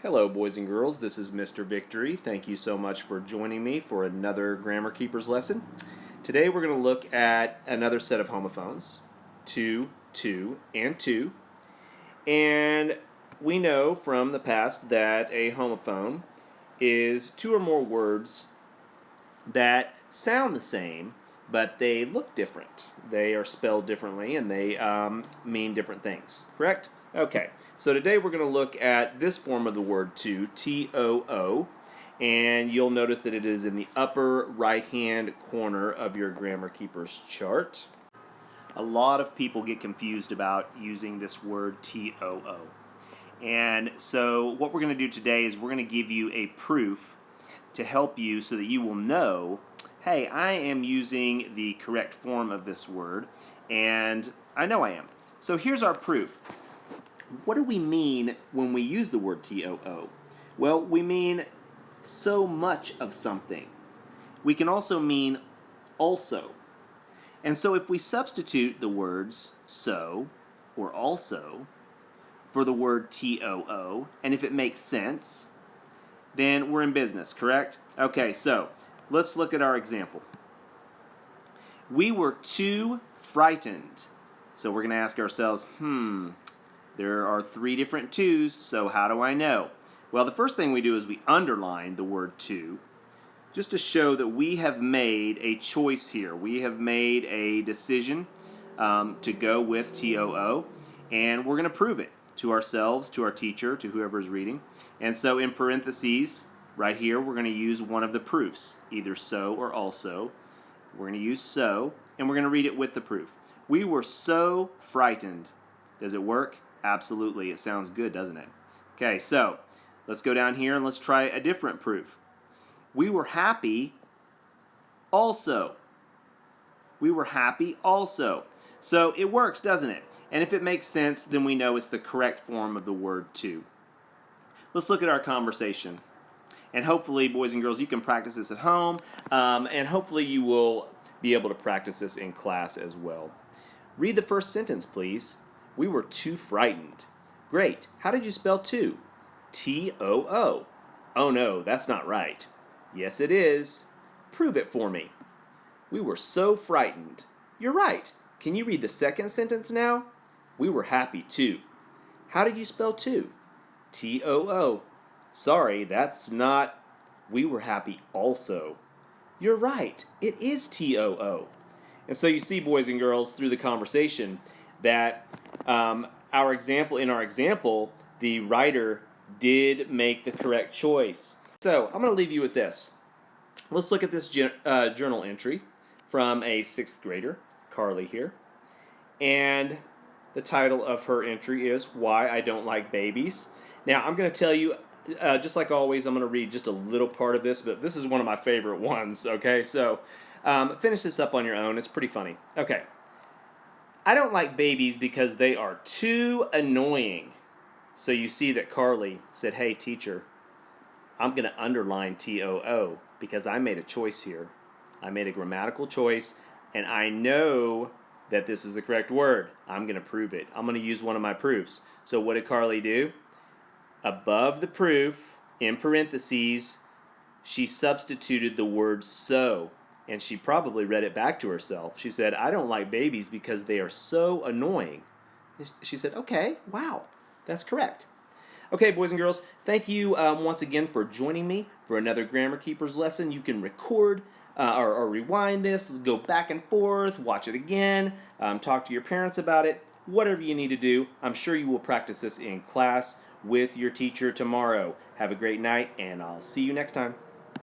Hello, boys and girls. This is Mr. Victory. Thank you so much for joining me for another Grammar Keepers lesson. Today we're going to look at another set of homophones, to, and to. And we know from the past that a homophone is two or more words that sound the same, but they look different. They are spelled differently and they mean different things, correct? Okay, so today we're going to look at this form of the word to, T-O-O, and you'll notice that it is in the upper right-hand corner of your Grammar Keepers chart. A lot of people get confused about using this word T-O-O. And so what we're going to do today is we're going to give you a proof to help you so that you will know, hey, I am using the correct form of this word, and I know I am. So here's our proof. What do we mean when we use the word T-O-O? Well, we mean so much of something. We can also mean also. And so if we substitute the words so or also for the word T-O-O, and if it makes sense, then we're in business, correct? Okay, so let's look at our example. We were too frightened. So we're going to ask ourselves, there are three different twos, so how do I know? Well, the first thing we do is we underline the word to, just to show that we have made a choice here. We have made a decision to go with T-O-O, and we're going to prove it to ourselves, to our teacher, to whoever is reading. And so in parentheses, right here, we're going to use one of the proofs, either so or also. We're going to use so, and we're going to read it with the proof. We were so frightened. Does it work? Absolutely. It sounds good, doesn't it? Okay, so let's go down here and let's try a different proof. We were happy also. We were happy also. So it works, doesn't it? And if it makes sense, then we know it's the correct form of the word to. Let's look at our conversation. And hopefully, boys and girls, you can practice this at home, and hopefully you will be able to practice this in class as well. Read the first sentence, please. We were too frightened. Great. How did you spell to? T-O-O. Oh no, that's not right. Yes, it is. Prove it for me. We were so frightened. You're right. Can you read the second sentence now? We were happy too. How did you spell to? T-O-O. Sorry, that's not. We were happy also. You're right. It is T-O-O. And so you see, boys and girls, through the conversation that in our example, the writer did make the correct choice. So I'm going to leave you with this. Let's look at this journal entry from a 6th grader, Carly here. And the title of her entry is Why I Don't Like Babies. Now, I'm going to tell you, just like always, I'm going to read just a little part of this, but this is one of my favorite ones, okay? So finish this up on your own. It's pretty funny. Okay. I don't like babies because they are too annoying. So you see that Carly said, hey, teacher, I'm going to underline T-O-O because I made a choice here. I made a grammatical choice, and I know that this is the correct word. I'm going to prove it. I'm going to use one of my proofs. So what did Carly do? Above the proof, in parentheses, she substituted the word so. And she probably read it back to herself. She said, I don't like babies because they are so annoying. She said, okay, wow, that's correct. Okay, boys and girls, thank you once again for joining me for another Grammar Keepers lesson. You can record or rewind this, go back and forth, watch it again, talk to your parents about it, whatever you need to do. I'm sure you will practice this in class with your teacher tomorrow. Have a great night, and I'll see you next time.